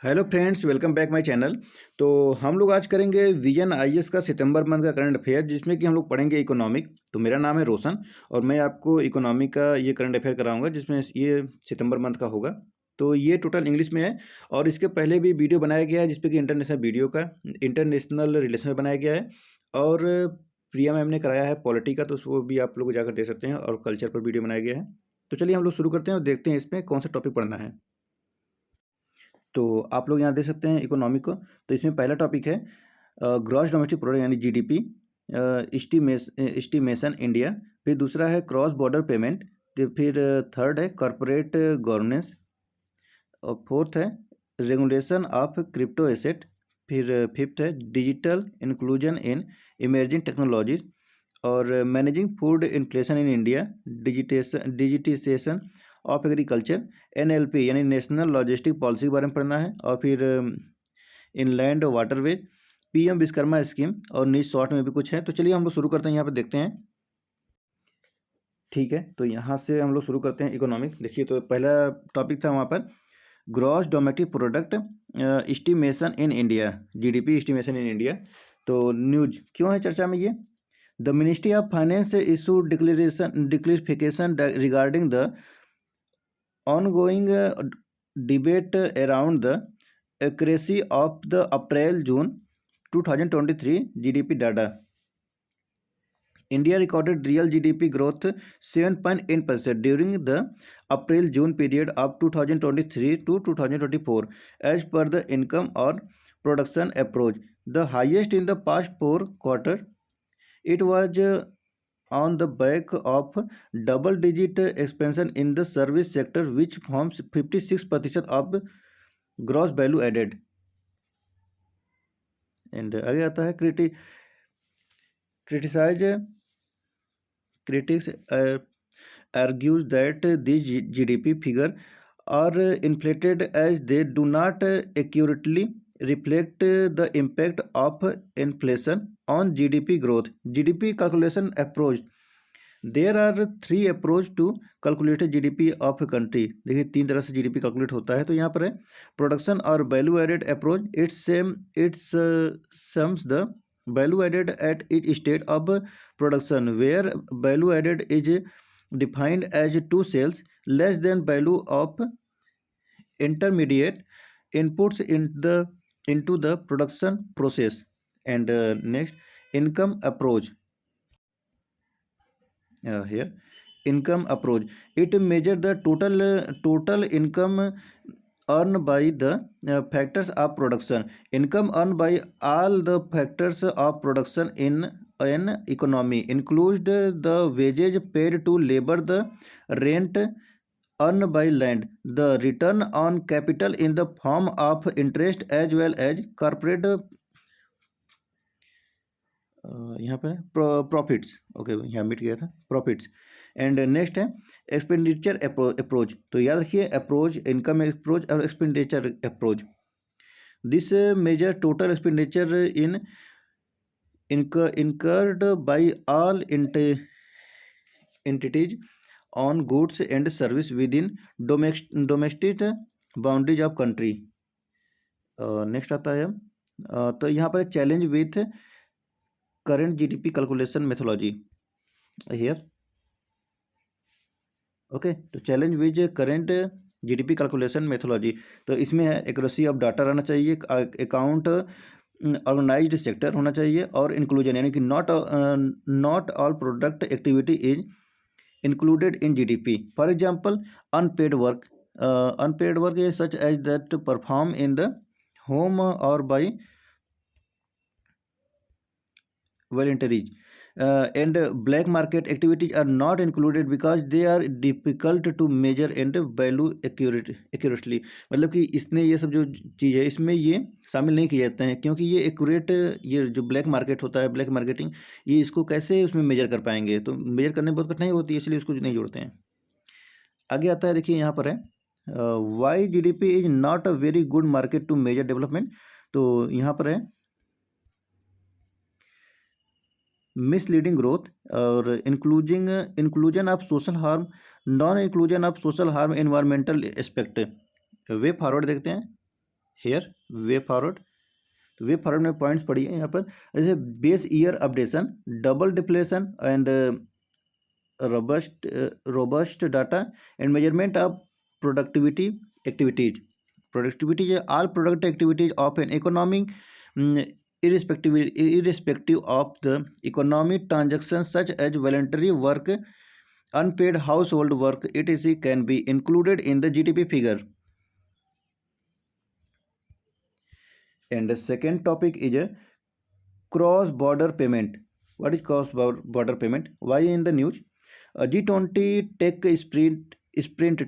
Hello friends, welcome back my channel. तो हम लोग आज करेंगे विजन आईएएस का सितंबर मंथ का करंट अफेयर, जिसमें कि हम लोग पढ़ेंगे इकोनॉमिक। तो मेरा नाम है रोशन और मैं आपको इकोनॉमी का ये करंट अफेयर कराऊंगा, जिसमें ये सितंबर मंथ का होगा। तो ये टोटल इंग्लिश में है और इसके पहले भी वीडियो बनाया गया है, जिसपे कि इंटरनेशनल रिलेशन में बनाया गया है। और प्रिया मैम ने कराया है पॉलिटी का, तो उसको भी आप लोग जाकर देख सकते हैं। और कल्चर पर वीडियो बनाया गया है। तो चलिए हम लोग शुरू करते हैं और देखते हैं इसमें कौन सा टॉपिक पढ़ना है। तो आप लोग यहाँ देख सकते हैं इकोनॉमी को। तो इसमें पहला टॉपिक है ग्रॉस डोमेस्टिक प्रोडक्ट यानी जीडीपी, एस्टिमेशन इंडिया। फिर दूसरा है क्रॉस बॉर्डर पेमेंट। तो फिर थर्ड है कॉरपोरेट गवर्नेंस। और फोर्थ है रेगुलेशन ऑफ क्रिप्टो एसेट। फिर फिफ्थ है digital inclusion in emerging technologies. और managing food inflation in India, digitization of agriculture, NLP यानी नेशनल लॉजिस्टिक पॉलिसी के बारे में पढ़ना है। और फिर inland waterways, PM Vishwakarma scheme और नीच शॉर्ट में भी कुछ है। तो चलिए हम लोग शुरू करते हैं, यहाँ पे देखते हैं। ठीक है, तो यहाँ से हम लोग शुरू करते हैं इकोनॉमिक। देखिए, तो पहला टॉपिक था वहाँ पर gross domestic product estimation in India, GDP estimation in India. तो न्यूज क्यों है चर्चा में ये? The ministry of finance issue declarification regarding the ongoing debate around the accuracy of the April-June 2023 GDP data. India recorded real GDP growth 7.8% during the April-June period of 2023 to 2024 as per the income or production approach, the highest in the past 4 quarters. It was on the back of double-digit expansion in the service sector, which forms 56% of gross value added. And आगे आता है critics argues that these GDP figures are inflated as they do not accurately reflect the impact of inflation on GDP growth. GDP calculation approach. There are 3 approach to calculate GDP of country. देखिए, 3 तरह से GDP calculate होता है। तो यहाँ पर है production और value added approach. It's sums the value added at each state of production, where value added is defined as 2 sales less than value of intermediate inputs into the production process. And next, income approach. Here, income approach, it measure the total income earned by the factors of production. Income earned by all the factors of production in an economy includes the wages paid to labor, the rent earned by land, the return on capital in the form of interest, as well as corporate यहाँ पर profits. Okay, यहाँ मिट गया था profits. And next है expenditure approach. तो याद रखिए, अप्रोच इनकम अप्रोच और expenditure approach. This measure total expenditure incurred by all entities on goods and service within domestic boundaries of country. Next आता है तो यहाँ पर challenge with current GDP calculation methodology here. Okay, तो challenge with current GDP calculation methodology. तो इसमें है accuracy of data रहना चाहिए, अकाउंट ऑर्गेनाइज्ड सेक्टर होना चाहिए, और इंक्लूजन यानी कि not all product activity is included in GDP. For example, unpaid work is such as that perform in the home और by voluntaries, and black market activities are not included because they are difficult to measure and value accurately. मतलब कि इसने ये सब जो चीज़ है इसमें ये शामिल नहीं किए जाते हैं, क्योंकि ये एक्यूरेट, ये जो ब्लैक मार्केट होता है, ब्लैक मार्केटिंग, ये इसको कैसे उसमें मेजर कर पाएंगे? तो मेजर करने में बहुत कठिनाई होती है, इसलिए उसको नहीं जोड़ते हैं। आगे आता है, देखिए यहाँ पर है why GDP is not a very good market to measure development. तो यहाँ पर है मिसलीडिंग ग्रोथ और inclusion of social harm, non inclusion of social harm, environmental aspect. Way forward देखते हैं हेयर वे फॉरवर्ड। तो वे फॉरवर्ड में पॉइंट्स पढ़िए यहाँ पर, जैसे base year updation, double depletion and robust data and measurement of productivity activities. Productivity is all product activities of an economic, irrespective of the economic transactions such as voluntary work, unpaid household work, etc. can be included in the GDP figure. And the second topic is a cross-border payment. What is cross-border payment? Why in the news? G20 Tech Sprint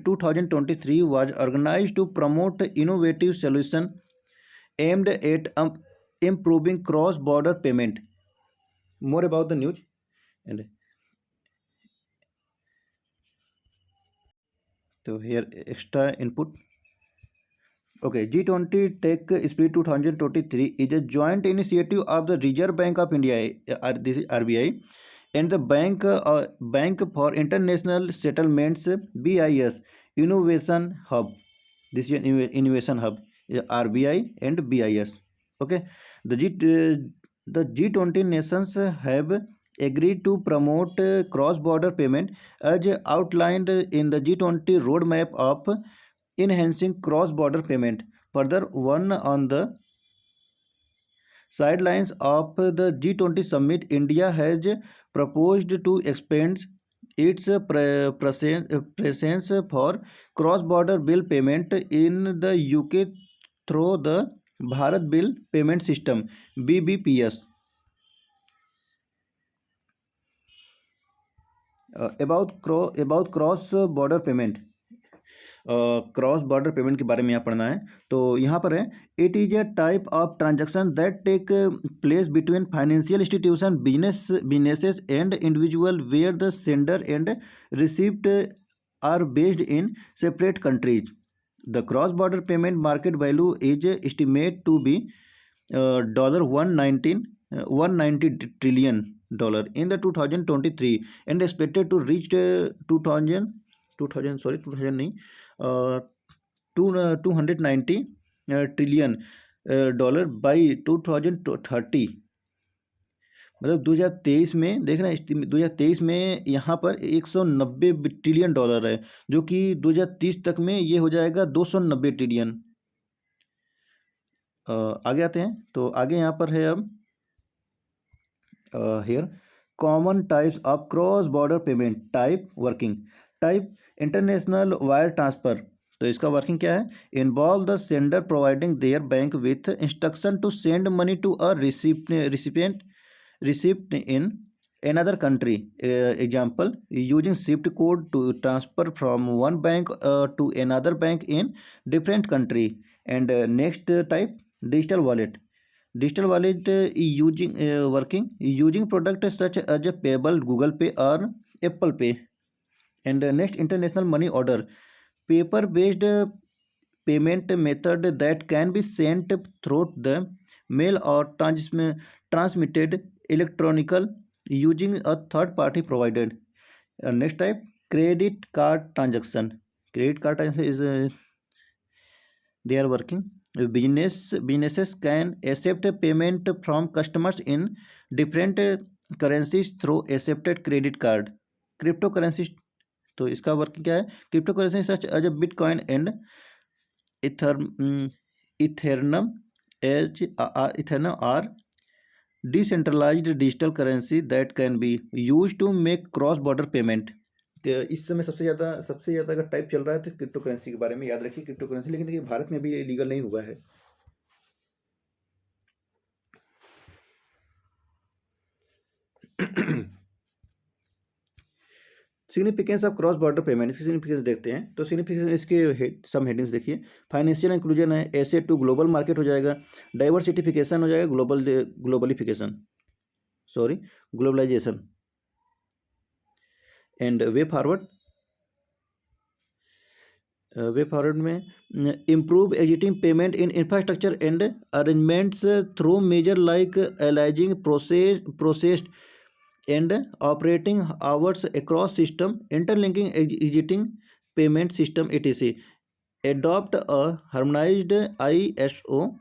2023 was organized to promote innovative solutions aimed at improving cross-border payment. More about the news. And so here extra input. Okay, G20 Tech Sprint 2023 is a joint initiative of the Reserve Bank of India, this is RBI, and the Bank for International Settlements, BIS Innovation Hub. This is an innovation hub, RBI and BIS. Okay, the G20 nations have agreed to promote cross-border payment as outlined in the G20 roadmap of enhancing cross-border payment. Further, one on the sidelines of the G20 summit, India has proposed to expand its presence for cross-border bill payment in the UK through the Bharat Bill Payment System (BBPS). About cross-border payment. Cross border payment के बारे में यहाँ पढ़ना है। तो यहाँ पर है, it is a type of transaction that take place between financial institution, businesses and individual where the sender and receipt are based in separate countries. The cross border payment market value is estimate to be $190 trillion in the 2023 and expected to reach 2000 नहीं, 290 trillion dollar by 2030. मतलब 2023 में देख रहे हैं, 2023 में यहाँ पर 190 trillion dollar है, जो कि 2030 तक में ये हो जाएगा 290 ट्रिलियन. आगे आते हैं. तो आगे यहाँ पर है अब here common types of cross border payment. Type working. Type international wire transfer. तो इसका वर्किंग क्या है? Involve the sender providing their bank with instruction to send money to a receipt in another country. Example, using SWIFT code to transfer from one bank to another bank in different country. And next type, digital wallet. Digital wallet using products such as Payable, Google Pay or Apple Pay. And next, international money order. Paper-based payment method that can be sent through the mail or transmitted electronical using a third party provided. Next type, credit card transaction. Credit card transaction is they are working. Businesses can accept payment from customers in different currencies through accepted credit card. Cryptocurrencies. तो इसका working क्या है? Cryptocurrency such as bitcoin and Ethereum are decentralised digital currency that can be use to make cross border payment. इस समय सबसे ज़्यादा अगर type चल रहा है तो क्रिप्टो करेंसी के बारे में याद रखिए. क्रिप्टो करेंसी, लेकिन देखिए भारत में भी लीगल नहीं हुआ है. Significance of cross border payment. इसकी सिग्निफिकेंस देखते हैं. तो सिग्निफिकेंस इसके सम हेडिंग्स देखिए. फाइनेंशियल इंक्लूजन है, एसेट टू ग्लोबल मार्केट हो जाएगा, डाइवर्सिफिकेशन हो जाएगा, ग्लोबलाइजेशन. एंड वे फॉरवर्ड में improve existing payment in infrastructure and arrangements through measure like aligning processed and operating hours across system, interlinking exiting payment system, etc. adopt a harmonized ISO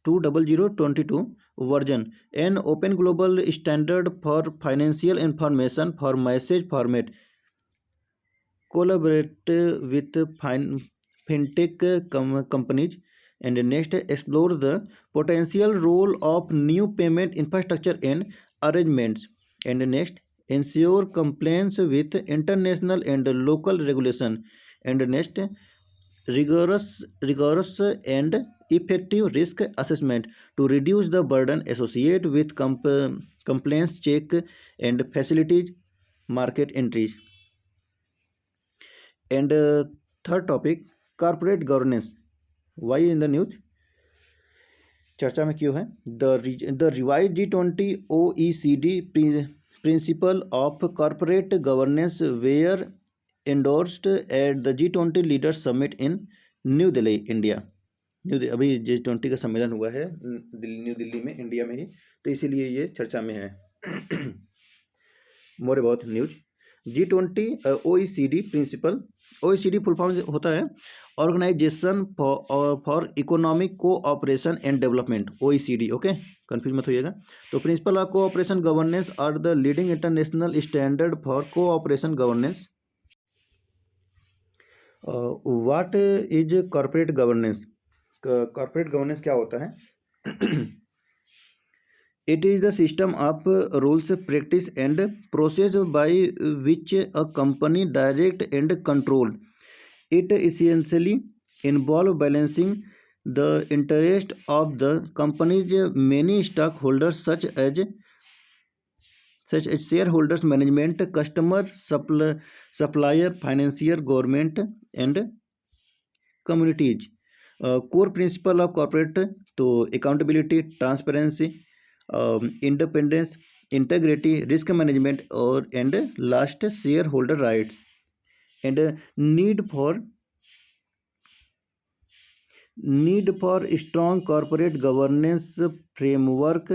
20022 version, an open global standard for financial information for message format, collaborate with fintech companies, and next explore the potential role of new payment infrastructure and arrangements, and next ensure compliance with international and local regulation, and next rigorous and effective risk assessment to reduce the burden associated with compliance check and facilities market entries. And third topic, corporate governance. Why in the news चर्चा में क्यों है? The revise G20 OECD principle of corporate governance were endorsed at the G20 leaders summit in New Delhi India. अभी G20 का सम्मेलन हुआ है new Delhi में, इंडिया में ही, तो इसीलिए ये चर्चा में है. More about news. G20 OECD प्रिंसिपल. OECD फुल फॉर्म होता है organisation for economic cooperation and development, OECD. Okay, confuse मत होइएगा. तो principle of cooperation governance are the leading international standard for cooperation governance. What is corporate governance? Corporate governance क्या होता है? It is the system of rules, practice, and process by which a company direct and control. It essentially involves balancing the interest of the company's many stakeholders, such as shareholders, management, customer, supplier, financier, government, and communities. Core principle of corporate to accountability, transparency, independence, integrity, risk management, और and last shareholder rights, and need for strong corporate governance framework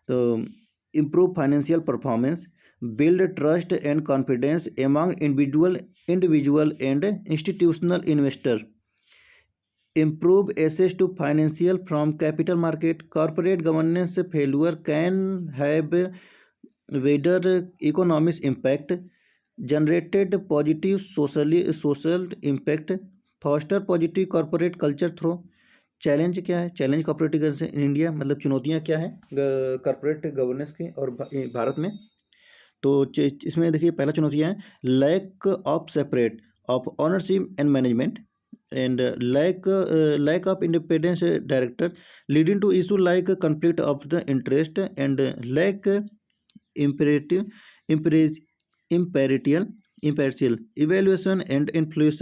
to improve financial performance, build trust and confidence among individual and institutional investors, improve access to financial from capital market. Corporate governance failure can have wider economic impact, generated positive social impact, foster positive corporate culture through. Challenge क्या है? Challenge corporate governance in India, मतलब चुनौतियां क्या है corporate governance की और भारत में? तो इसमें देखिए, पहला चुनौतियां है lack of separate of ownership and management, and lack of independence director, leading to issue like conflict of the interest, and lack imperative impartial evaluation and influence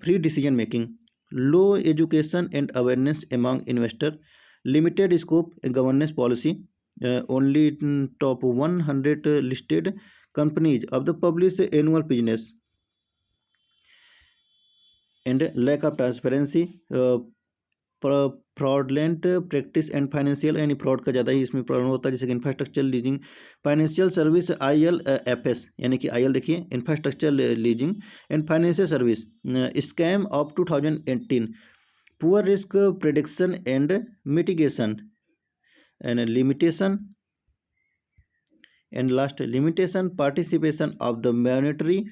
free decision making, low education and awareness among investor, limited scope governance policy, only top 100 listed companies of the published annual business, and lack of transparency, fraudulent practice and financial, यानी fraud का ज़्यादा ही इसमें problem होता है, जैसे कि infrastructure leasing, financial service ILFS, यानी कि IL देखिए infrastructure leasing and financial service, scam of 2018, poor risk prediction and mitigation, and limitation, and last limitation participation of the monetary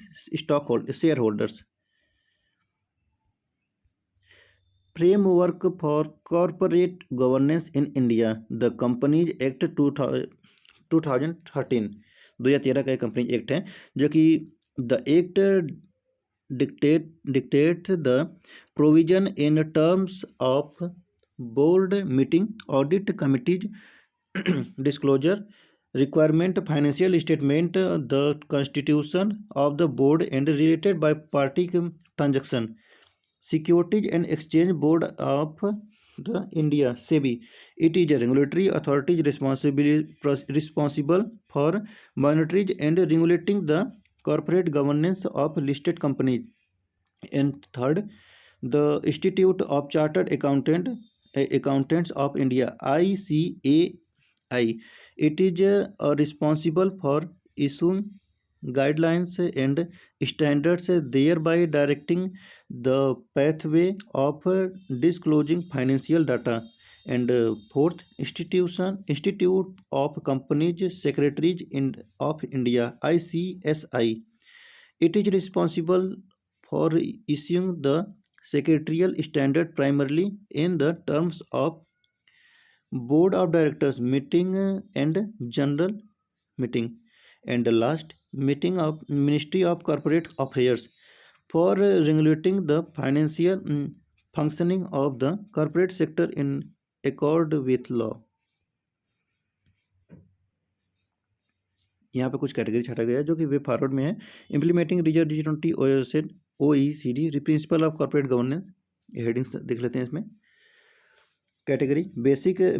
stock shareholders. Framework for corporate governance in India, the Companies Act 2013, 2013 का एक company act है, जो कि the act dictates the provision in terms of board meeting, audit committees, disclosure requirement, financial statement, the constitution of the board and related by party transaction, Securities and Exchange Board of the India (SEBI). It is a regulatory authority responsible for monitoring and regulating the corporate governance of listed companies. And third, the Institute of Chartered Accountants of India (ICAI). It is responsible for issuing guidelines and standards, thereby directing the pathway of disclosing financial data. And fourth, Institute of Companies Secretaries of India (ICSI). It is responsible for issuing the secretarial standard primarily in the terms of board of directors meeting and general meeting. And the last, meeting of Ministry of Corporate Affairs for regulating the financial functioning of the corporate sector in accord with law. यहाँ पे कुछ category छाटा गया है जो कि वे forward में है। Implementing reserve G20 OECD principle of corporate governance, headings देख लेते हैं इसमें। Category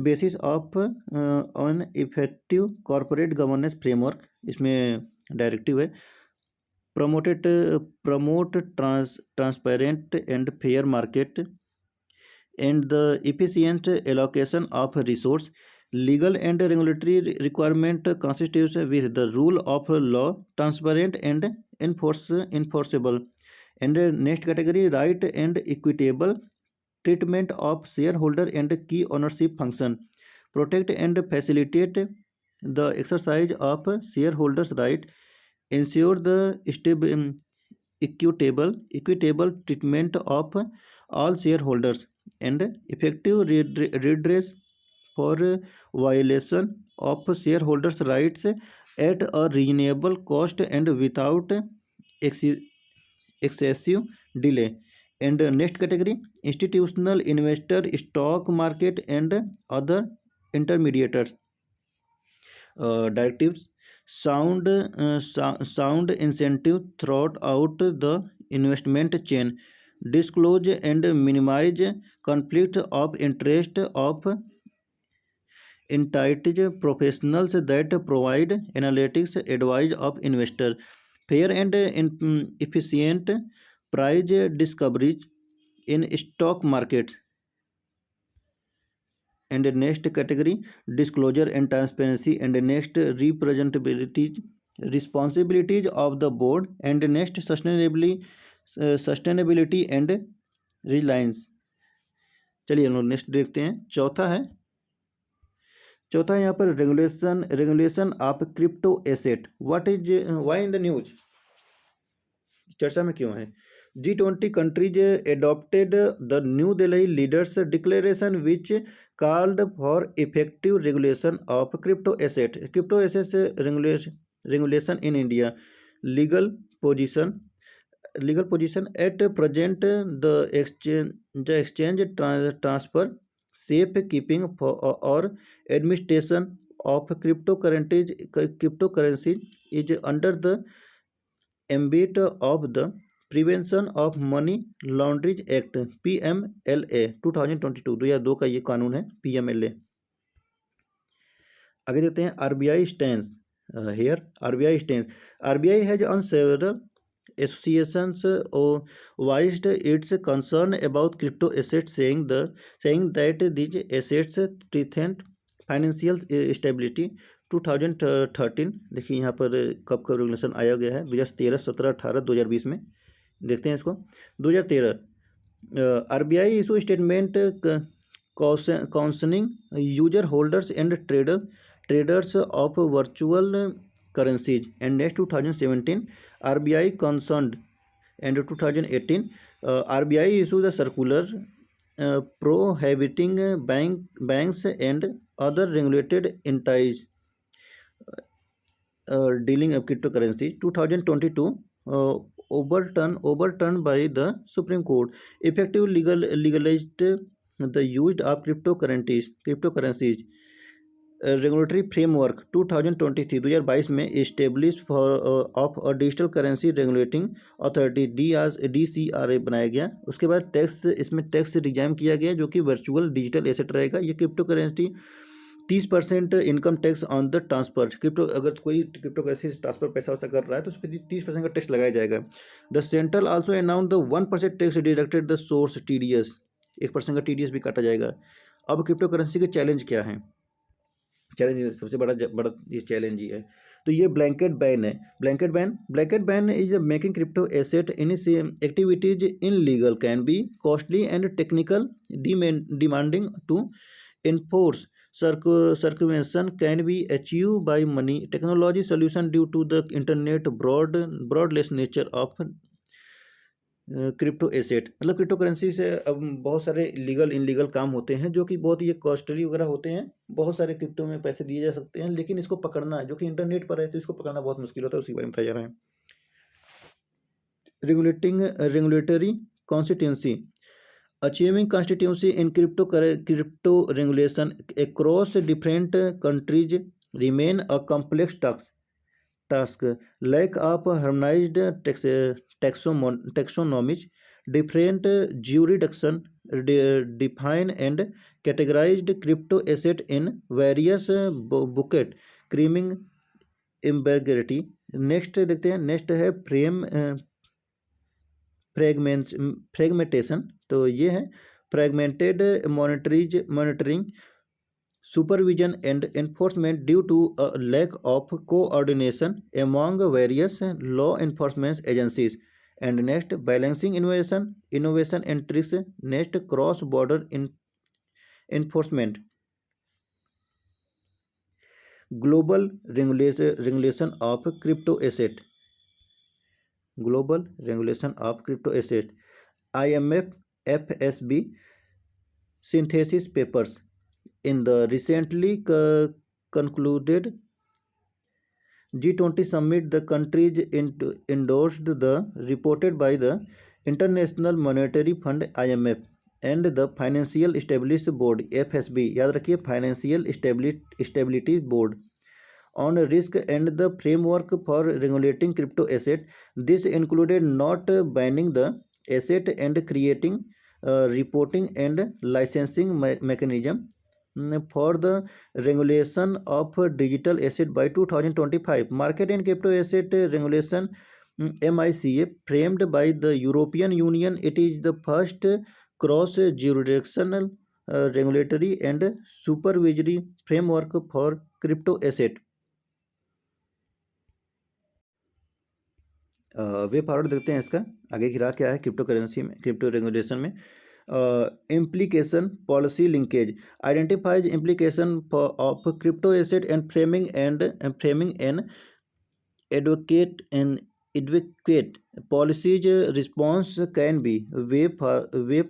basis of on effective corporate governance framework, इसमें डायरेक्टिव है। Promote transparent and fair market and the efficient allocation of resource. Legal and regulatory requirement constitutes with the rule of law, transparent and enforceable. And next category, right and equitable treatment of shareholder and key ownership function. Protect and facilitate the exercise of shareholders' right. Ensure the equitable treatment of all shareholders and effective redress for violation of shareholders' rights at a reasonable cost and without excessive delay. And next category, institutional investor, stock market and other intermediaries. Directives, sound incentive throughout the investment chain, disclose and minimize conflict of interest of entitled professionals that provide analytics advice of investor, fair and efficient price discovery in stock markets. And the next category, disclosure and transparency. And the next, responsibilities of the board. And the next, sustainability and reliance. चलिए हम लोग next देखते हैं। चौथा है यहाँ पर regulation of crypto asset. What is why in the news, चर्चा में क्यों है। G20 countries adopted the New Delhi Leaders Declaration, which called for effective regulation of crypto assets. Crypto assets regulation in India. Legal position at present, the exchange transfer, safekeeping or administration of cryptocurrencies is under the ambit of the prevention of money laundering act PMLA 2022 का ये कानून है PMLA। आगे देखते हैं RBI stand hair. RBI has on several associations voiced its concern about crypto assets, saying that these assets threaten financial stability. 2013, देखिए यहाँ पर कब रेगुलेशन आया गया है, 2013, 17, 18, 2020 में। देखते हैं इसको। 2013 RBI issue statement counselling user holders and traders of virtual currencies. And next 2017 RBI concerned. And 2018 RBI issue the circular prohibiting banks and other regulated entities dealing of cryptocurrency. 2022 overturned by the Supreme Court, effective legalized the use of cryptocurrencies. Regulatory framework 2023 में established for of a digital currency regulating authority DCRA बनाया गया। उसके बाद इसमें tax regime किया गया जो कि वर्चुअल डिजिटल एसेट रहेगा। ये crypto currency 30% income tax on the transfer. अगर कोई क्रिप्टो करेंसी ट्रांसफर पैसा वैसा कर रहा है तो उस पर 30% का टैक्स लगाया जाएगा। The central also announce the 1% tax deducted the source TDS, 1% का TDS भी काटा जाएगा। अब क्रिप्टो करेंसी के चैलेंज क्या हैं? चैलेंज सबसे बड़ा ये चैलेंज ही है। तो ये ब्लैंकेट बैन है। Blanket ban is making crypto asset in activities illegal can be costly and technical demanding to enforce. Circumvention can be achieved by money technology solution due to the internet broadless nature of crypto asset. मतलब crypto currency से अब बहुत सारे legal illegal काम होते हैं जो कि बहुत ही कॉस्टली वगैरह होते हैं। बहुत सारे क्रिप्टो में पैसे दिए जा सकते हैं, लेकिन इसको पकड़ना जो कि इंटरनेट पर है तो इसको पकड़ना बहुत मुश्किल होता है, उसी बारे में बताया जा रहा है। Regulatory constituency achieving constituency in crypto regulation across different countries remain a complex task. Lack of harmonized taxonomies, different jurisdiction define and categorized crypto asset in various bucket, creaming ambiguity. Next देखते हैं, next है fragmentation. तो ये है fragmented monitoring supervision and enforcement due to a lack of coordination among various law enforcement agencies. And next, balancing innovation and tricks. Next, cross border enforcement, global regulation of crypto asset, IMF FSB synthesis papers. In the recently concluded G20 summit, the countries endorsed the reported by the International Monetary Fund IMF and the Financial Stability Board FSB, याद रखिए Financial Stability Board, on risk and the framework for regulating crypto asset. This included not banning the asset and creating reporting and licensing mechanism for the regulation of digital asset by 2025. Market and crypto asset regulation MICA framed by the European Union. It is the first cross jurisdictional regulatory and supervisory framework for crypto asset. Way forward देखते हैं इसका आगे की राह क्या है crypto currency में, crypto regulation में। implication policy linkage identifies implication of crypto asset and framing an adequate policies response can be way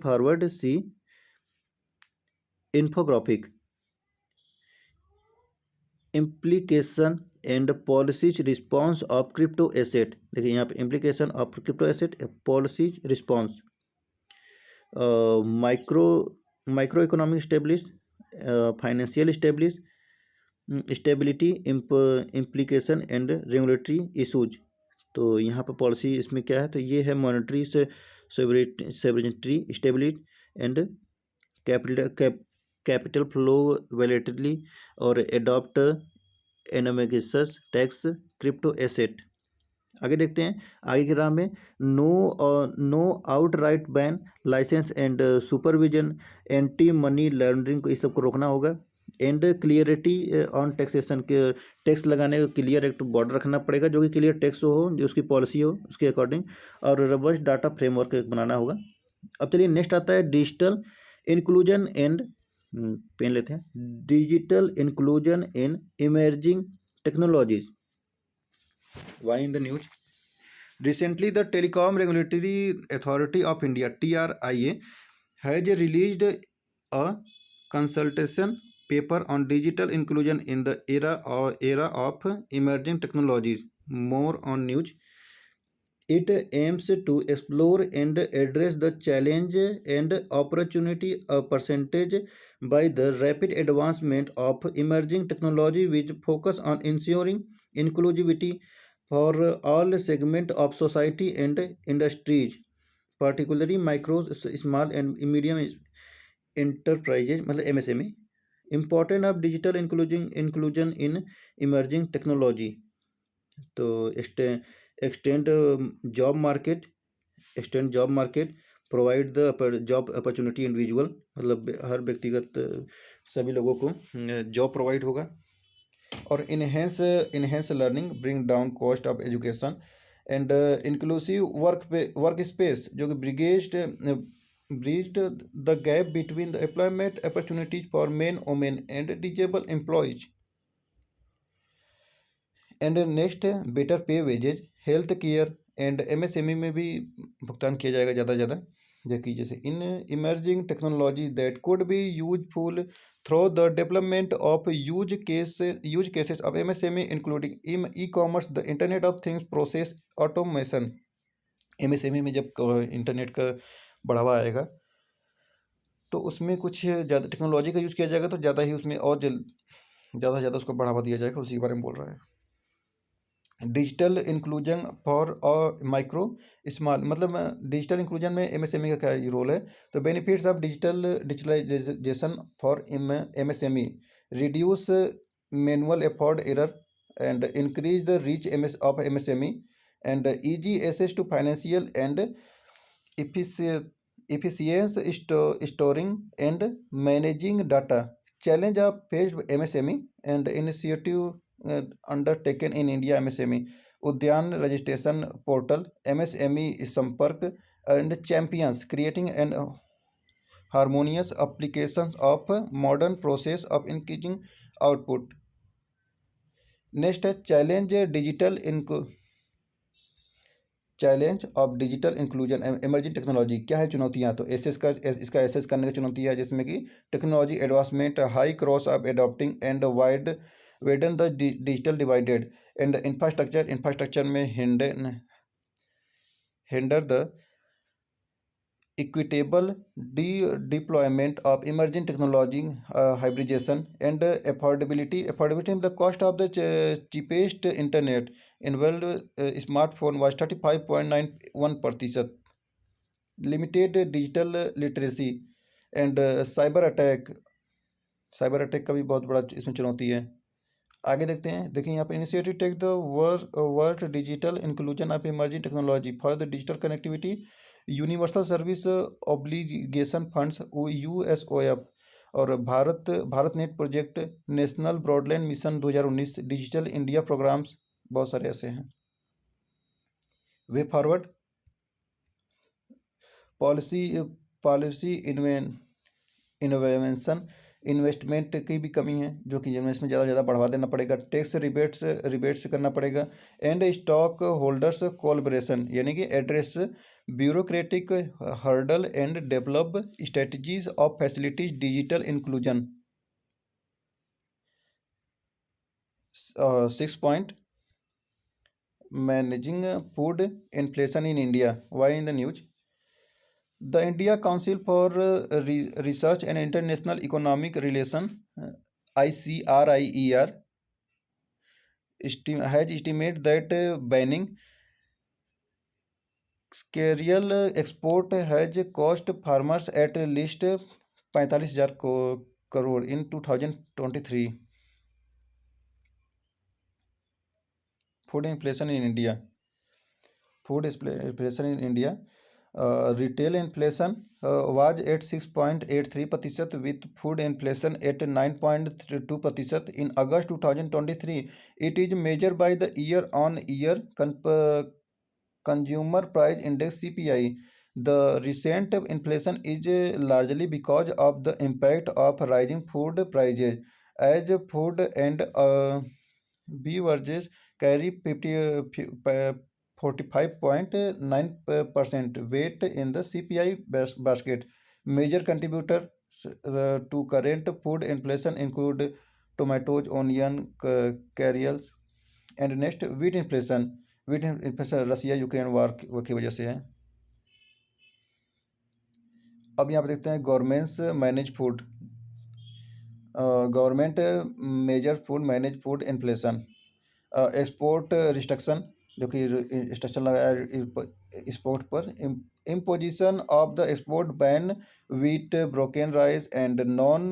forward. See infographic implication and policies response of crypto asset. देखिए यहाँ पे implication of crypto asset policies response, micro economic establish, financial stability, implication and regulatory issues. तो यहाँ पर policy इसमें क्या है, तो ये है monetary severity stability and capital flow volatility और एडॉप्ट एनामेगस टैक्स क्रिप्टो एसेट। आगे देखते हैं आगे की राह में no outright ban, licence and supervision, anti money laundering को इस सबको रोकना होगा। एंड क्लियरिटी ऑन टैक्सेशन के टैक्स लगाने का क्लियर एक बॉर्डर रखना पड़ेगा जो कि क्लियर टैक्स हो, जो उसकी पॉलिसी हो उसके अकॉर्डिंग, और रबस्ट डाटा फ्रेमवर्क बनाना होगा। अब चलिए नेक्स्ट आता है डिजिटल इंक्लूजन एंड पेन लेते हैं, digital inclusion in emerging technologies. Why in the news recently the Telecom Regulatory Authority of India TRIA has released a consultation paper on digital inclusion in the era of emerging technologies. More on news. It aims to explore and address the challenge and opportunity percentage by the rapid advancement of emerging technology with focus on ensuring inclusivity for all segments of society and industries, particularly micro, small and medium enterprises, मतलब MSME. Importance of digital inclusion in emerging technology. तो extend job market, provide the job opportunity individual, मतलब हर व्यक्तिगत सभी लोगों को job provide होगा। और enhance learning, bring down cost of education and inclusive workspace, जो कि bridged the gap between the employment opportunities for men women and disable employees. And next है better pay wages, health care and MSME में भी भुगतान किया जाएगा ज़्यादा से ज़्यादा, जबकि जैसे in emerging technology that could be useful through the development of use cases of MSME including e commerce, the internet of things, process automation. MSME में जब इंटरनेट का बढ़ावा आएगा तो उसमें कुछ ज़्यादा टेक्नोलॉजी का यूज़ किया जाएगा, तो ज़्यादा ही उसमें और ज़्यादा से ज़्यादा उसको बढ़ावा दिया जाएगा, उसी के बारे में बोल रहा है। Digital inclusion for micro small, मतलब डिजिटल इंक्लूजन में एमएसएमई का क्या रोल है। तो benefits of digitalisation for MSME, reduce manual effort error and increase the reach of MSME and easy access to financial and efficiency storing and managing data. Challenge of faced MSME and initiative undertaken in India MSME, Udyan registration portal, MSME संपर्क and champions, creating an harmonious applications of modern process of increasing output. Next है challenge of digital inclusion emerging technology. क्या है चुनौतियाँ? तो इसका assess करने की चुनौती है, जिसमें कि technology advancement, high cross of adopting and widen the digital divided and infrastructure में hinder the equitable deployment of emerging technology, hybridization and affordability. The cost of the cheapest internet involved smartphone was 35.91%. Limited digital literacy and cyber attack का भी बहुत बड़ा इसमें चुनौती है। आगे देखते हैं, देखिए यहाँ पे initiative take the world digital inclusion of emerging technology for the digital connectivity, universal service obligation funds USOF, और Bharat net project, national broadband mission 2019, digital India programmes, बहुत सारे ऐसे हैं। Way forward policy invention, investment की भी कमी है, जो कि इसमें ज़्यादा बढ़ावा देना पड़ेगा। टैक्स रिबेट्स करना पड़ेगा। एंड स्टॉक होल्डर्स कोलैबोरेशन, यानी कि address bureaucratic hurdle and develop strategies of facilities digital inclusion. 6 point, managing food inflation in India, why in the news. The India Council for Research and International Economic Relation, ICRIER, has estimated that banning cereal export has cost farmers at least 45,000 crore in 2023. Food inflation in India. Retail inflation was at 6.83%, with food inflation at 9.2% in August 2023. It is measured by the year-on-year consumer price index (CPI). The recent inflation is largely because of the impact of rising food prices, as food and beverages carry 45.9% weight in the CPI basket. Major contributors to current food inflation include tomatoes, onion, cereals, and next wheat inflation. Wheat inflation Russia Ukraine war की वजह से है। अब यहाँ पे देखते हैं government major food manage food inflation. Export restriction, जो कि रिस्ट्रिक्शन लगाया एक्सपोर्ट पर। Imposition of the export ban wheat, broken rice and non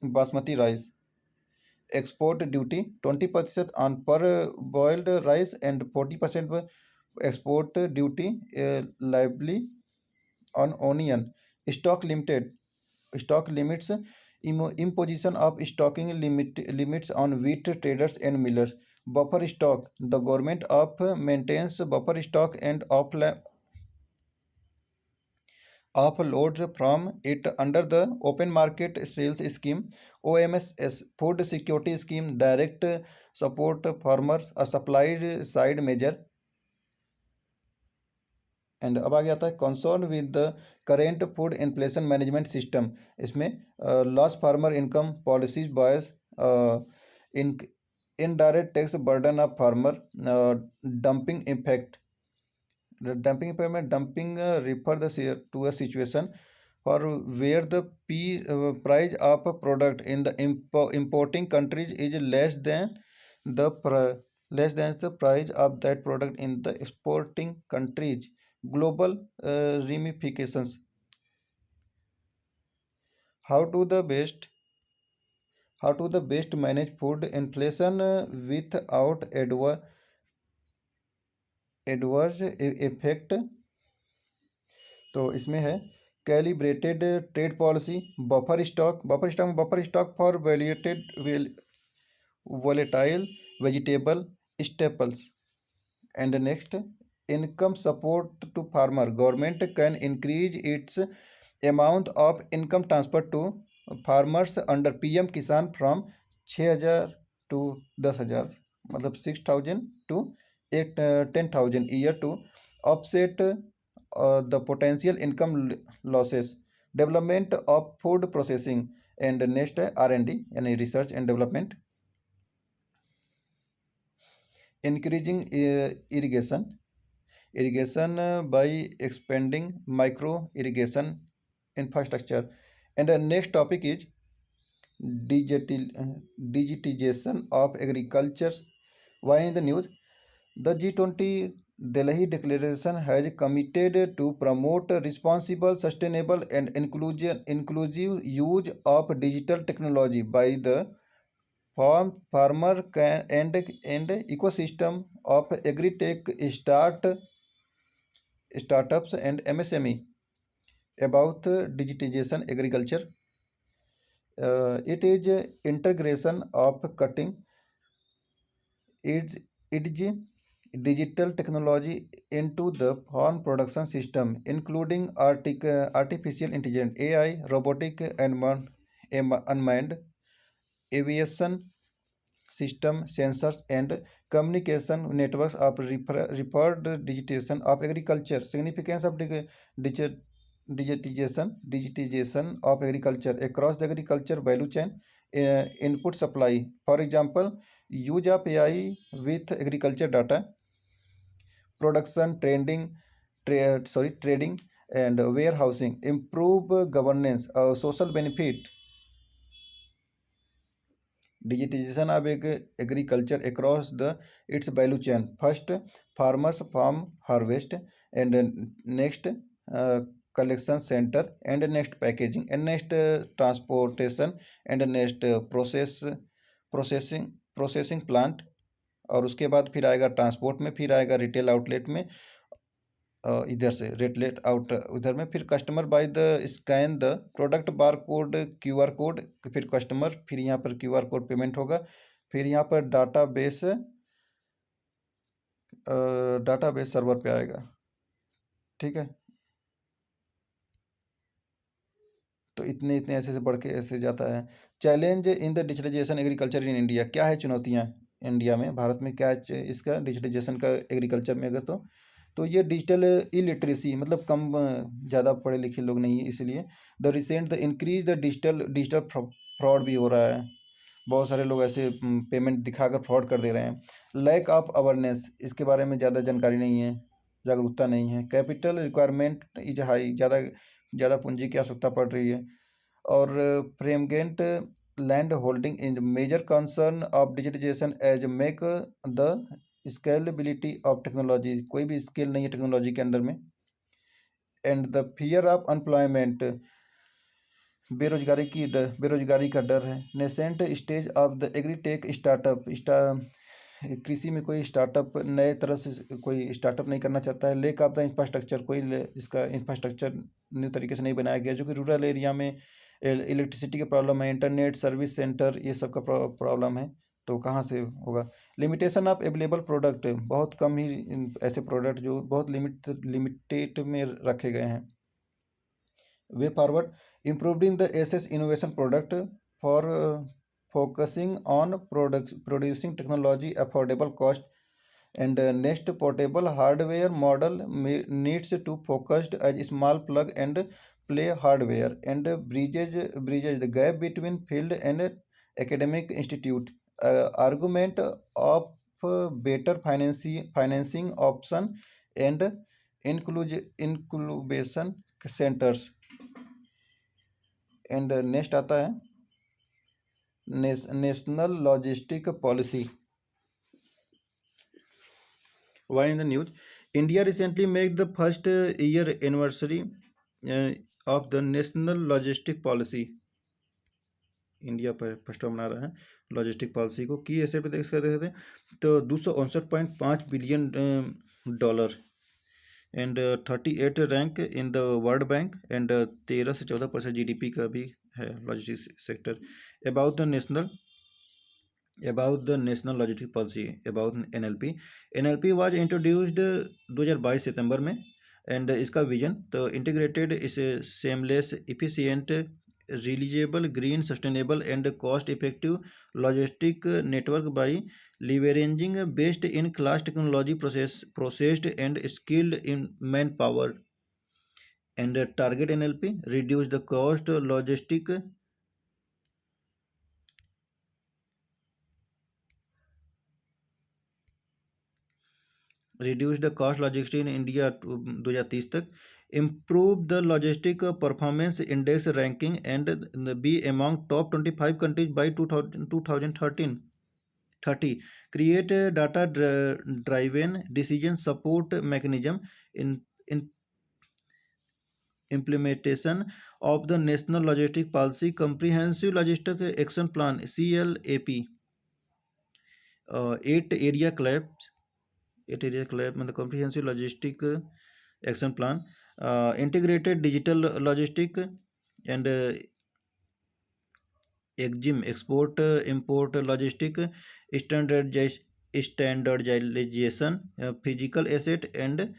basmati rice. Export duty 20% on parboiled rice and 40% export duty lively on onion. Stock limits Imposition of stocking limits on wheat traders and millers. Buffer stock. The government of maintains buffer stock and offloads from it under the Open Market Sales Scheme, OMS, Food Security Scheme, direct support farmer, a supply side measure. And अब आ गया था concern with the current food inflation management system. इसमें loss farmer income policies bias, in indirect tax burden of farmer, dumping effect. Dumping effect में dumping refer the to a situation for where the price of a product in the importing countries is less than the price of that product in the exporting countries. Global ramifications. How to the best manage food inflation without adverse effect। तो इसमें है calibrated trade policy, buffer stock for volatile vegetable staples. And next, income support to farmer. Government can increase its amount of income transfer to farmers under PM Kisan from 6,000 to 10,000, मतलब 6,000 to 10,000 year to offset the potential income losses. Development of food processing। and next है R&D यानी research and development। Increasing irrigation by expanding micro irrigation infrastructure। and the next topic is digitization of agriculture। Why in the news? The G20 Delhi Declaration has committed to promote responsible, sustainable and inclusive use of digital technology by the farmer and ecosystem of agri-tech startups and MSME। About digitization agriculture, it is integration of cutting edge digital technology into the farm production system, including artificial intelligence AI, robotic and unmanned aviation system, sensors and communication networks of referred digitization of agriculture। Significance of digitization of agriculture across the agriculture value chain, input supply, for example use of AI with agriculture data, production trading and warehousing, improve governance, social benefit। Digitization of agriculture across the its value chain, first farmers farm harvest and next collection center and next packaging and next transportation and next processing plant। और उसके बाद फिर आएगा transport में, फिर आएगा retail outlet में, इधर से रिटेल आउट उधर में, फिर customer by the scan the product bar code QR code, फिर कस्टमर, फिर यहाँ पर QR कोड पेमेंट होगा, फिर यहाँ पर डाटाबेस सर्वर पे आएगा। ठीक है, तो इतने ऐसे बढ़ के ऐसे जाता है। Challenge in the digitalisation agriculture in India. क्या है चुनौतियाँ इंडिया में, भारत में क्या है इसका डिजिटलाइजेशन का एग्रीकल्चर में? अगर तो ये डिजिटल इलिटरेसी, मतलब कम ज़्यादा पढ़े लिखे लोग नहीं है, इसलिए the recent the increase the digital fraud भी हो रहा है। बहुत सारे लोग ऐसे पेमेंट दिखाकर फ्रॉड कर दे रहे हैं। लैक ऑफ अवेयरनेस, इसके बारे में ज़्यादा जानकारी नहीं है, जागरूकता नहीं है। कैपिटल रिक्वायरमेंट इज हाई, ज़्यादा पूंजी की आवश्यकता पड़ रही है। और fragmented land holding in major concern of digitization as make the scalability of technology, कोई भी स्केल नहीं है टेक्नोलॉजी के अंदर में। And the fear of unemployment, बेरोजगारी का डर है। Nascent stage of the agritech startup, कृषि में कोई स्टार्टअप नए तरह से कोई स्टार्टअप नहीं करना चाहता है। लेक ऑफ द इंफ्रास्ट्रक्चर, कोई इसका इंफ्रास्ट्रक्चर न्यू तरीके से नहीं बनाया गया, जो कि रूरल एरिया में इलेक्ट्रिसिटी की प्रॉब्लम है, इंटरनेट सर्विस सेंटर ये सब का प्रॉब्लम है, तो कहाँ से होगा। लिमिटेशन ऑफ अवेलेबल प्रोडक्ट, बहुत कम ही ऐसे प्रोडक्ट जो बहुत लिमिटेड में रखे गए हैं। Way forward, improving the access innovation product for focusing on producing technology affordable cost, and next portable hardware model needs to focused as small plug and play hardware, and bridges the gap between field and academic institute. Argument of better financing option and incubation centers. And next आता है national logistic policy. Why in the news, India recently make the first year anniversary of the national logistic policy. India पर first मना रहा है logistic policy को। की asset पे देख सकते हैं तो 269.5 billion dollar, and 38 rank in the world bank, and 13 से 14% GDP का भी है logistic sector. About the national logistic policy, about NLP। NLP was introduced 2022 सितंबर में, एंड इसका विजन तो इंटीग्रेटेड इस seamless efficient reliable green sustainable and cost effective logistic network by leveraging based in class technology processed and skilled in manpower, and target NLP reduce the cost logistics in India 2030 तक, improve the logistic performance index ranking and be among top 25 countries by 2030, create a data driven decision support mechanism in implementation of the National Logistic Policy Comprehensive Logistic Action Plan CLAP, 8 area collapse, 8 area collapse मतलब comprehensive logistic action plan, integrated digital logistic, and EXIM export import logistic standardization, physical asset and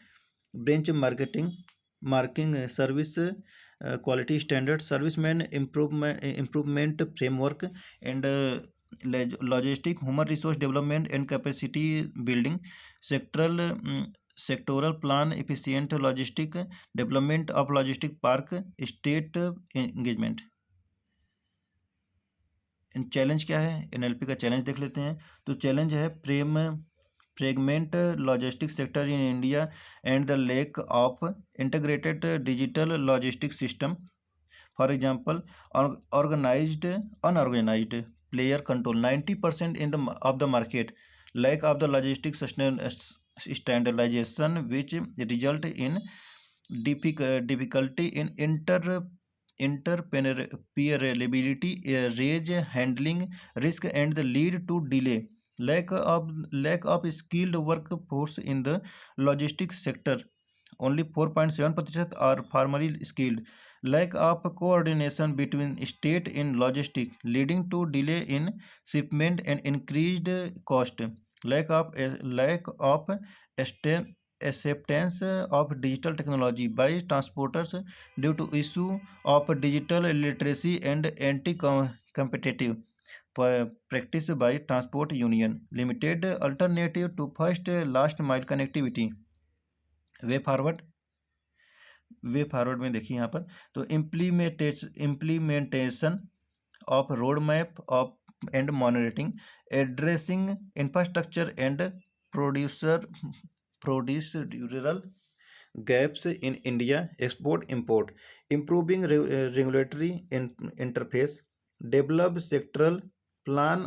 branch marking service quality standard, serviceman improvement framework, and logistic human resource development and capacity building, sectoral plan efficient logistic development of logistic park, state engagement। Challenge क्या है, NLP का challenge देख लेते हैं। तो challenge है fragment logistic sector in India and the lake of integrated digital logistic system, for example unorganised player control 90% of the market, lack of the logistic standardization which result in difficulty in interoperability, range handling risk, and the lead to delay, lack of skilled workforce in the logistics sector, only 4.7% are formally skilled, lack of coordination between state in logistics leading to delay in shipment and increased cost, lack of acceptance of digital technology by transporters due to issue of digital literacy and anti-competitive practice by transport union, limited alternative to first last mile connectivity। Way forward में देखिए यहाँ पर, तो implementation of road map of and monitoring, addressing infrastructure and procedural gaps in India export import, improving regulatory interface, develop sectoral plan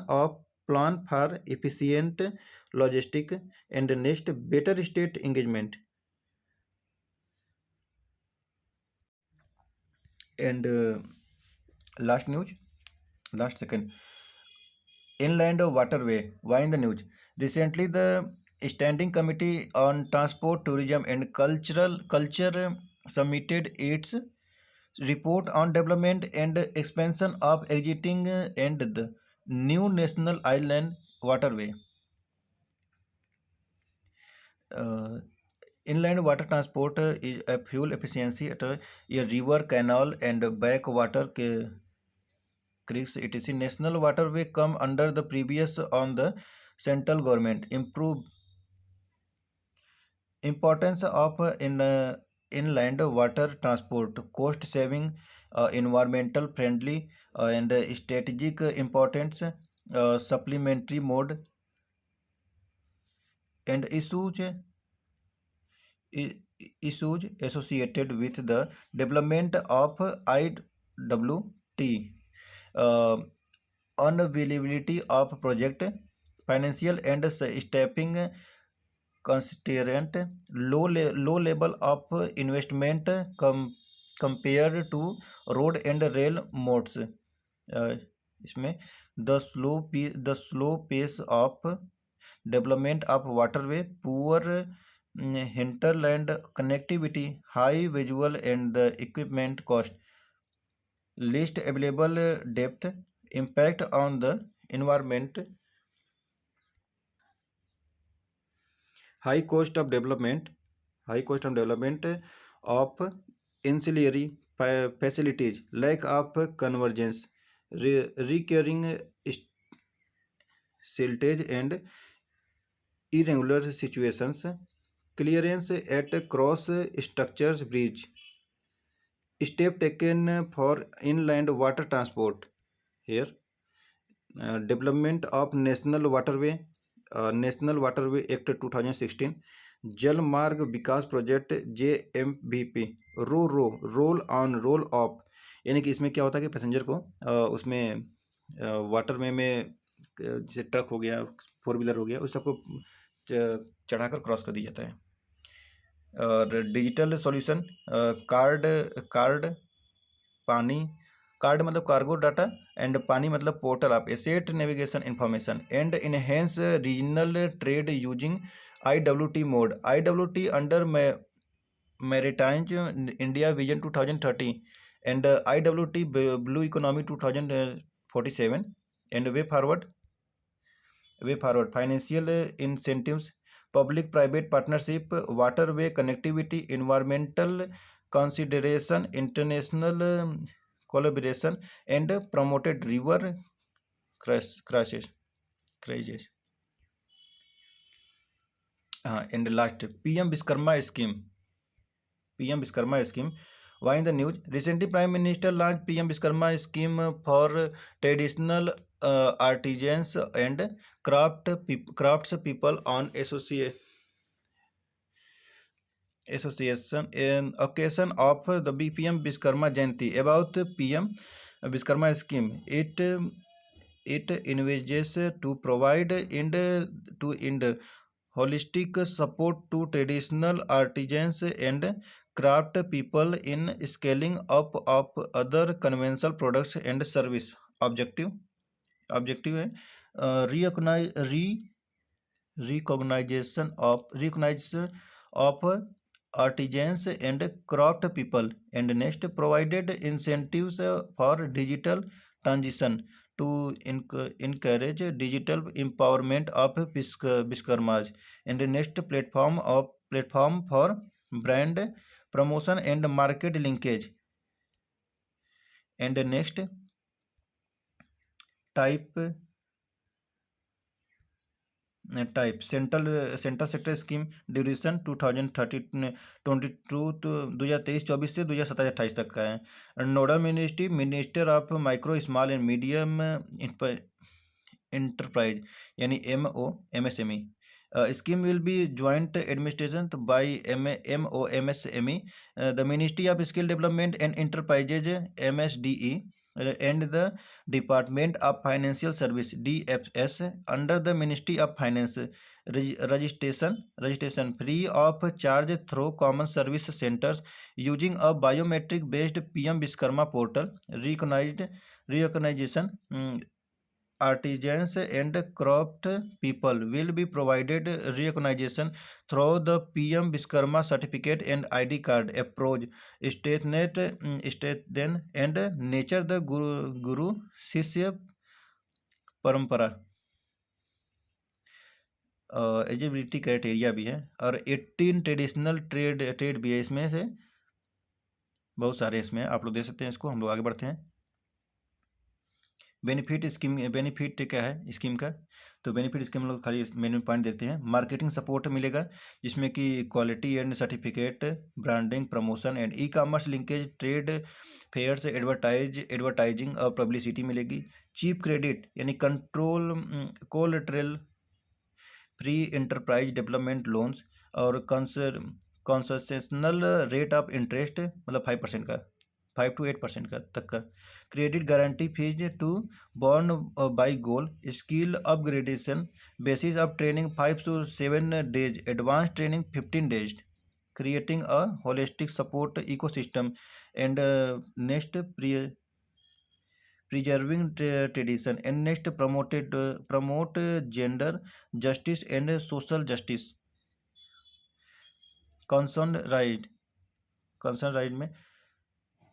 for efficient logistic, and next better state engagement, and last second, Inland waterway. Why in the news? Recently, the Standing Committee on Transport, Tourism and Culture submitted its report on development and expansion of existing and the new national island waterway. Uh, Inland water transport is a fuel efficiency at a river, canal, and backwater creeks. etc. National waterway come under the previous on the central government. Improve importance of inland water transport, cost saving, environmental friendly, and strategic importance, supplementary mode, and i- issues associated with the development of IWT, uh, unavailability of project, financial and staffing constraint, low level of investment compared to road and rail modes. इसमें the slow pace of development of waterway, poor hinterland connectivity, high visual and the equipment cost, least available depth, impact on the environment, high cost of development, high cost of development of ancillary facilities, lack of convergence, recurring siltage and irregular situations, clearance at cross structures bridge, step taken for inland water transport. Here, development of National Waterway Act 2016, Jal Marg Vikas project JMVP, roll on roll off, यानी कि इसमें क्या होता है कि passenger को उसमें water में जैसे ट्रक हो गया, फोर व्हीलर हो गया, उस सबको चढ़ाकर क्रॉस कर दिया जाता है। और डिजिटल सॉल्यूशन, कार्ड कार्ड पानी, कार्ड मतलब कार्गो डाटा, एंड पानी मतलब portal of asset navigation information, and enhance regional trade using IWT mode, IWT under maritime India vision 2030 and IWT Blue Economy 2047, and way forward financial incentives, public private partnership, waterway connectivity, environmental consideration, international collaboration, and promoted river crashes. And last, PM Viskarma scheme. Why in the news? Recently, Prime Minister launched PM Viskarma scheme for traditional artisans and crafts people on association in occasion of the BPM Viskarma Jayanti. About PM Viskarma scheme, it envisages to provide holistic support to traditional artisans and craft people in scaling up of other conventional products and service. Objective है recognition of artisans and craft people, and next provided incentives for digital transition to encourage digital empowerment of Viskarmas, and the next platform for brand promotion and market linkage, and the next type central sector scheme duration 2022 to 2023-24 से 2027-28 तक का है। Nodal minister of micro small and medium enterprise, यानी MSME. Scheme will be joint administration by MOMSME, the Ministry of Skill Development and Enterprises MSDE, and the Department of Financial Service DFS under the Ministry of Finance. Registration free of charge through common service centers using a biometric based PM Viskarma portal. Recognition artisans and craft people will be provided recognition through the PM Viskarma certificate and ID card approach. State and nature the Guru Shishya परंपरा eligibility criteria भी है और 18 traditional trade भी है इसमें से बहुत सारे इसमें आप लोग देख सकते हैं। इसको हम लोग आगे बढ़ते हैं। बेनिफिट स्कीम, बेनिफिट क्या है स्कीम का, तो बेनिफिट स्कीम हम लोग खाली मेन पॉइंट देखते हैं। मार्केटिंग सपोर्ट मिलेगा जिसमें कि quality and certificate, branding, promotion and e commerce linkage, trade fairs, advertising और पब्लिसिटी मिलेगी। चीप क्रेडिट यानी control collateral free enterprise development loans और कंसेशनल रेट ऑफ इंटरेस्ट मतलब 5% का, 5 to 8% का तक का। Credit guarantee fees to borne by goal, skill upgradation basis of training 5 to 7 days, advance training 15 days, creating a holistic support ecosystem and next preserving tradition and next promote gender justice and social justice। concern right में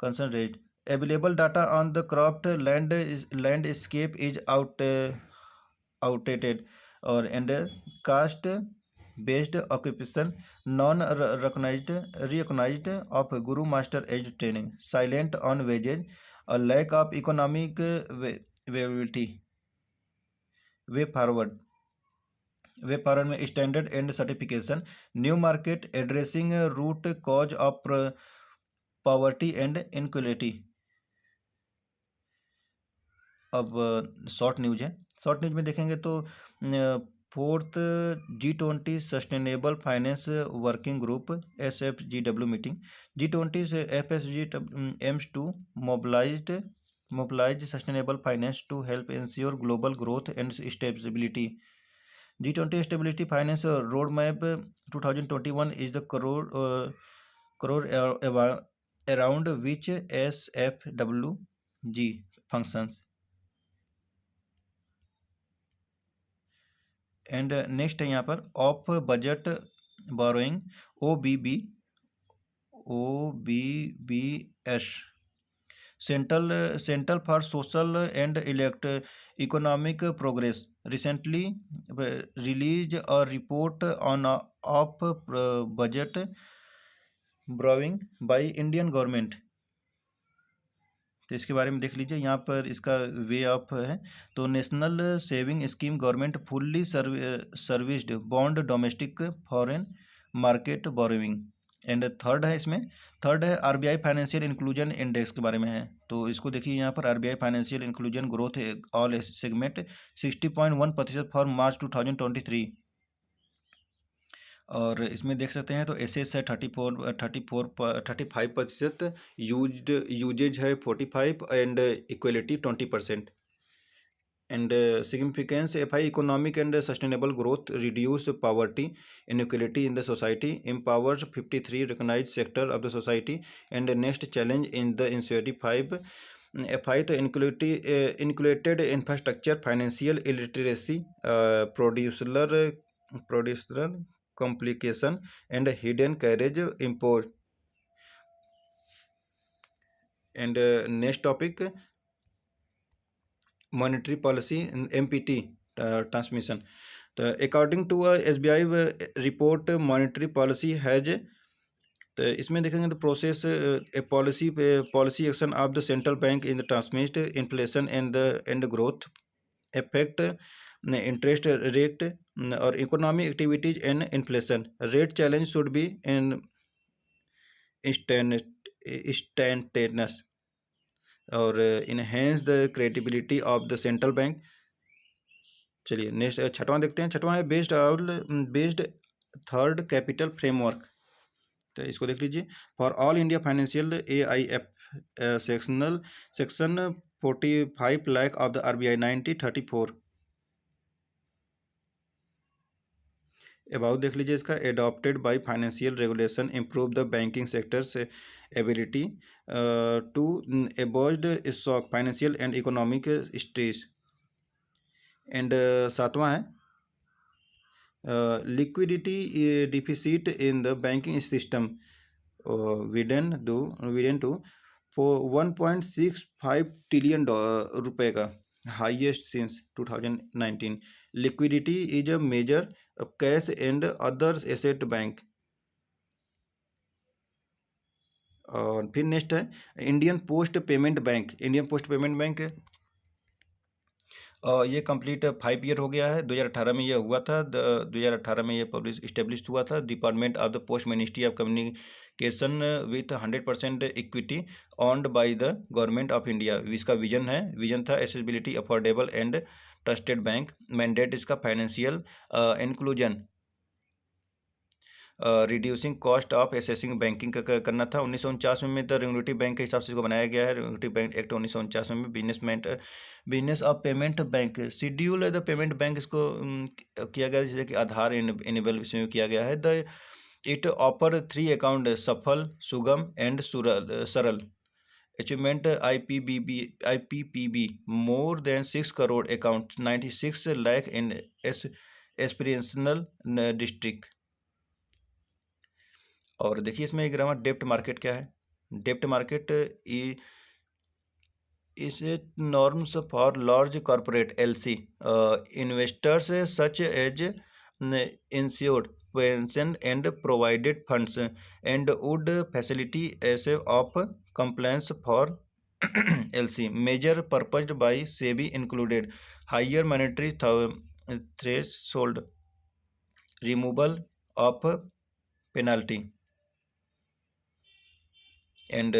concern raised available data on the cropped landscape is outdated or and caste based occupation non recognized of guru master age training, silent on wages, a lack of economic viability, way forward में standard and certification, new market addressing root cause of poverty and inequality. अब short news है। Short news में देखेंगे तो 4th G20 sustainable finance working group SFGW meeting. G20 से FSG aims to mobilise sustainable finance to help ensure global growth and stability. G20 Stability Finance Roadmap 2021 is the core around which SFWG functions। And next है यहाँ पर of budget borrowing OBBS, central for social and economic progress recently released a report on off budget borrowing by Indian government। तो इसके बारे में देख लीजिए यहाँ पर इसका वे ऑफ है। तो national saving scheme government fully serviced bond domestic foreign market borrowing. And third है इसमें, थर्ड है RBI फाइनेंशियल इंक्लूजन इंडेक्स के बारे में है। तो इसको देखिए यहाँ पर RBI financial inclusion growth all segment 60.1% for March 2023। और इसमें देख सकते हैं तो एसेस है 35%, यूजेज है 45 and equality 20%। And significance FI economic and sustainable growth, reduce poverty inequality in the society, empowers 53 recognized sector of the society and next challenge in the insurity 5 FI तो included infrastructure, financial illiteracy, producer complication and hidden carriage import। and next topic monetary policy MPT transmission। तो according to SBI report monetary policy has, तो इसमें देखेंगे तो process policy action of the central bank in the transmit inflation and growth effect interest rate और economic activities and inflation rate challenge should be in instantaneous और enhance the credibility of the central bank. चलिए next छठवां देखते हैं। छठवां है based third capital framework. तो इसको देख लीजिए। For all India financial AIF section 45 lakh of the RBI 9034 about देख लीजिए। इसका adopted by financial regulation improve the banking sector से ability to avoid shock financial and economic stress. And सातवां है liquidity deficit in the banking system widen to for 1.65 trillion रुपए का highest since 2019. Liquidity is a major cash and others asset bank. और फिर next है Indian post payment bank. Indian post payment bank ये complete 5 year हो गया है. 2018 में ये हुआ था. 2018 में ये पब्लिश इस्टेब्लिश हुआ था. Department of the post ministry of communication with 100% equity owned by the government of India. इसका विजन था accessibility, affordable and trusted bank. Mandate इसका financial inclusion, reducing cost of accessing banking का करना था. 1949 में the regulatory bank के हिसाब से इसको बनाया गया है. रेगुलेटरी बैंक एक्ट 1949 में business of payment bank schedule the payment bank इसको किया गया, जैसे कि आधार इनेबल इसमें किया गया है. द इट ऑफर 3 अकाउंट सफल, सुगम एंड सरल. Achievement IPPB more than 6 crore account, 96 lakh in aspirational district. और देखिए इसमें एक ग्रामर डेप्ट मार्केट क्या है. डेप्ट market is norms for large corporate LC investors such as insured pension and provided funds and would facility ease of compliance for LC. Major proposed by SEBI included higher monetary threshold, removal of penalty, and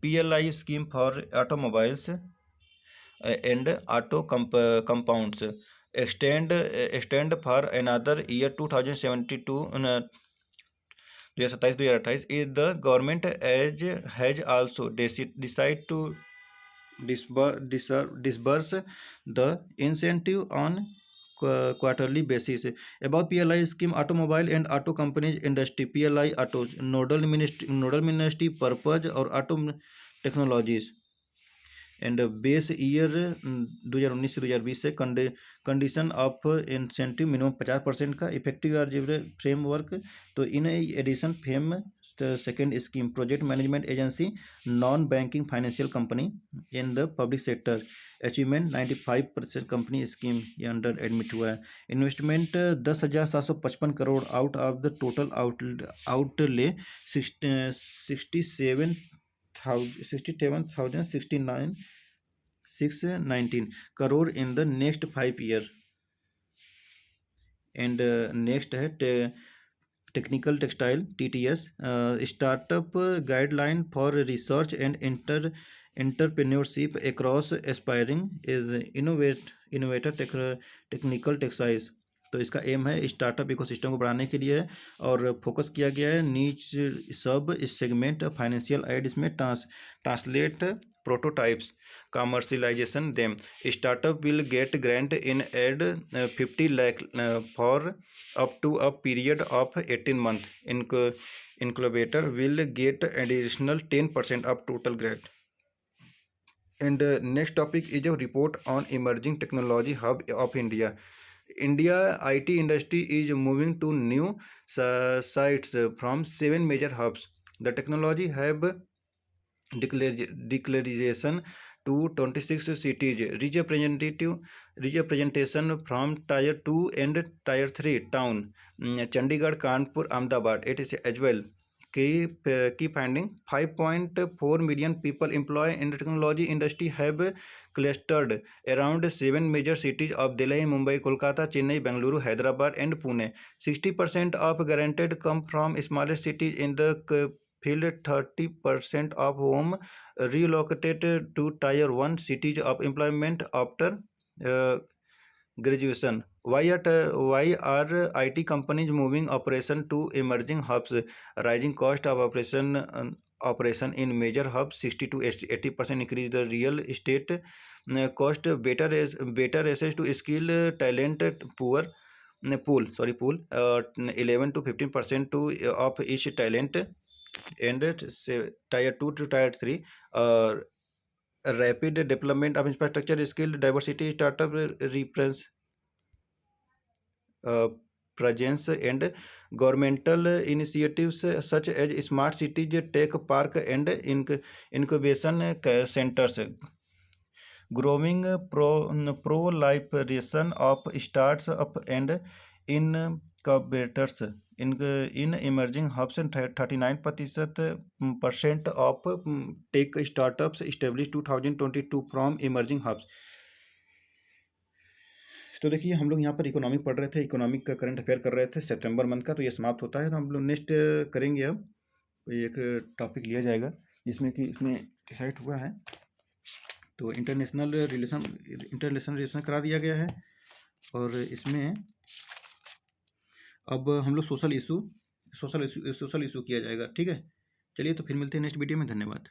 PLI scheme for automobiles and auto compounds extend for another year 2072 2027-2028. Is the government has also decide to disburse the incentive on quarterly basis. About PLI scheme, automobile and auto companies industry. PLI auto nodal ministry purpose और auto technologies. And base year 2019 से 2020 से condition of incentive minimum 50% का effective framework. तो in addition FAME second scheme project management agency non banking financial company in the public sector. Achievement 95% company scheme ये under admit हुआ है. Investment 10,755 crore out of the total outlay 67,619 crore in the next 5 year. And next है technical textile TTS startup guideline for research and entrepreneurship across aspiring innovator technical textiles. तो इसका M है startup ecosystem को बढ़ाने के लिए और फोकस किया गया है नीच सब सेगमेंट फाइनेंशियल एड इसमें translate prototypes commercialization them. Startup will get grant in add 50 lakh for up to a period of 18 months. Incubator will get additional 10% of total grant. And next topic is a report on emerging technology hub of India. India IT industry is moving to new sites from 7 major hubs. The technology hub declaration to 26 cities, representation from Tier 2 and Tier 3 town, Chandigarh, Kanpur, Ahmedabad. It is as well. Key finding: 5.4 million people employed in the technology industry have clustered around 7 major cities of Delhi, Mumbai, Kolkata, Chennai, Bengaluru, Hyderabad, and Pune. 60% of guaranteed come from smaller cities in the field. 30% of whom relocated to Tier 1 cities of employment after graduation. Why are IT companies moving operation to emerging hubs? Rising cost of operation in major hubs, 60 to 80% increase the real estate cost. Better access to skill talent pool 11 to 15% of each talent. And Tier 2 to Tier 3 rapid development of infrastructure skill, diversity, startup reference. presence and governmental initiatives such as smart cities, tech park, and incubation centers. Growing proliferation of startups and incubators in emerging hubs, 39% of tech startups established 2022 from emerging hubs. तो देखिए हम लोग यहाँ पर economic पढ़ रहे थे, economic का करंट अफेयर कर रहे थे सितंबर मंथ का, तो ये समाप्त होता है। तो हम लोग नेक्स्ट करेंगे अब कोई एक टॉपिक लिया जाएगा जिसमें कि इसमें डिसाइड हुआ है, तो इंटरनेशनल रिलेशन करा दिया गया है, और इसमें अब हम लोग सोशल इशू किया जाएगा। ठीक है, चलिए तो फिर मिलते हैं नेक्स्ट वीडियो में। धन्यवाद।